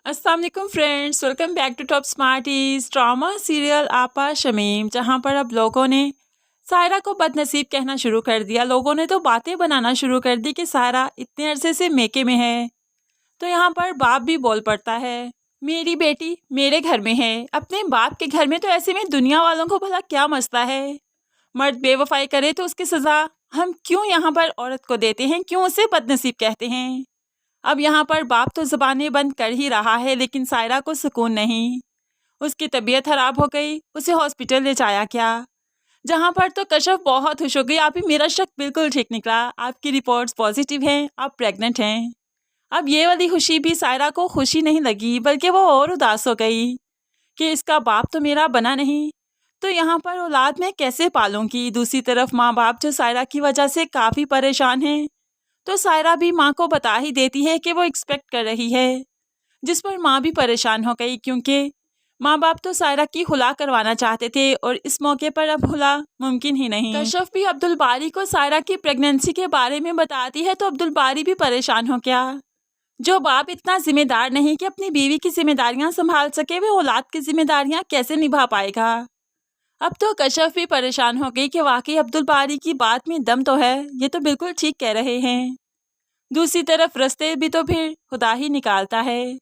अस्सलाम वालेकुम friends, welcome back to top smarties. Drama serial Aapa Shamim, जहां पर अब लोगों ने सायरा को बदनसीब कहना शुरू कर दिया। लोगों ने तो बातें बनाना शुरू कर दी कि सायरा इतने अरसे से मेके में है। तो यहाँ पर बाप भी बोल पड़ता है, मेरी बेटी मेरे घर में है, अपने बाप के घर में, तो ऐसे में दुनिया वालों को भला क्या मसला है। मर्द बेवफाई करे तो उसकी सज़ा हम क्यों यहाँ पर औरत को देते हैं, क्यों उसे बदनसीब कहते हैं। अब यहाँ पर बाप तो ज़बानें बंद कर ही रहा है, लेकिन सायरा को सुकून नहीं। उसकी तबीयत खराब हो गई, उसे हॉस्पिटल ले जाया गया। जहाँ पर तो कशफ बहुत खुश हो गई, आप ही मेरा शक बिल्कुल ठीक निकला, आपकी रिपोर्ट्स पॉजिटिव हैं, आप प्रेग्नेंट हैं। अब ये वाली खुशी भी सायरा को खुशी नहीं लगी, बल्कि वो और उदास हो गई कि इसका बाप तो मेरा बना नहीं, तो यहाँ पर औलाद मैं कैसे पालूंगी। दूसरी तरफ माँ बाप जो सायरा की वजह से काफ़ी परेशान हैं, तो सायरा भी माँ को बता ही देती है कि वो एक्सपेक्ट कर रही है, जिस पर माँ भी परेशान हो गई, क्योंकि माँ बाप तो सायरा की खुला करवाना चाहते थे और इस मौके पर अब खुला मुमकिन ही नहीं। कशफ भी अब्दुल बारी को सायरा की प्रेगनेंसी के बारे में बताती है, तो अब्दुल बारी भी परेशान हो गया। जो बाप इतना जिम्मेदार नहीं कि अपनी बीवी की जिम्मेदारियां संभाल सके, वे औलाद की जिम्मेदारियां कैसे निभा पाएगा। अब तो कशफ भी परेशान हो गई कि वाकई अब्दुल बारी की बात में दम तो है, ये तो बिल्कुल ठीक कह रहे हैं। दूसरी तरफ रास्ते भी तो फिर खुदा ही निकालता है।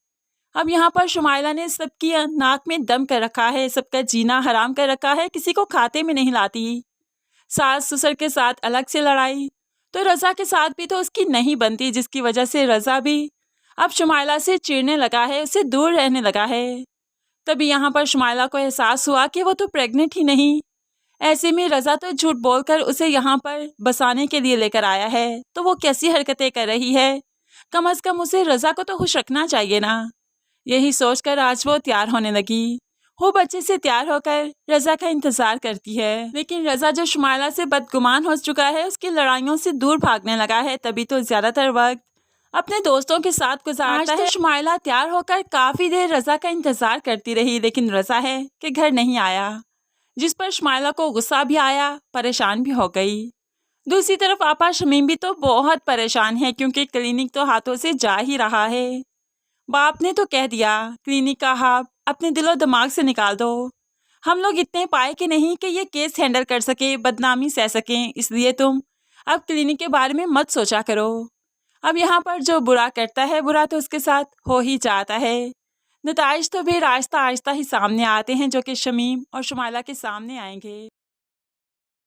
अब यहाँ पर शुमाइला ने सबकी नाक में दम कर रखा है, सबका जीना हराम कर रखा है, किसी को खाते में नहीं लाती। सास ससुर के साथ अलग से लड़ाई, तो रज़ा के साथ भी तो उसकी नहीं बनती, जिसकी वजह से रज़ा भी अब शुमाइला से चिढ़ने लगा है, उससे दूर रहने लगा है। तभी यहाँ पर शुमाइला को एहसास हुआ कि वो तो प्रेग्नेंट ही नहीं। ऐसे में रज़ा तो झूठ बोलकर उसे यहाँ पर बसाने के लिए लेकर आया है, तो वो कैसी हरकतें कर रही है। कम से कम उसे रज़ा को तो खुश रखना चाहिए ना। यही सोचकर आज वो तैयार होने लगी। वो बच्चे से तैयार होकर रज़ा का इंतजार करती है, लेकिन रज़ा जो शुमाइला से बदगुमान हो चुका है, उसकी लड़ाइयों से दूर भागने लगा है। तभी तो ज़्यादातर वक्त अपने दोस्तों के साथ गुजारता है। शुमाइला तैयार होकर काफ़ी देर रज़ा का इंतजार करती रही, लेकिन रज़ा है कि घर नहीं आया, जिस पर शुमाइला को गुस्सा भी आया, परेशान भी हो गई। दूसरी तरफ आपा शमीम भी तो बहुत परेशान है, क्योंकि क्लिनिक तो हाथों से जा ही रहा है। बाप ने तो कह दिया क्लिनिक का हाथ अपने दिलो दिमाग से निकाल दो, हम लोग इतने पाए कि नहीं कि ये केस हैंडल कर सके, बदनामी सह सकें, इसलिए तुम अब क्लिनिक के बारे में मत सोचा करो। अब यहाँ पर जो बुरा करता है, बुरा तो उसके साथ हो ही जाता है। नताइज तो फिर आहिस्ता आहिस्ता ही सामने आते हैं, जो कि शमीम और शुमाइला के सामने आएंगे।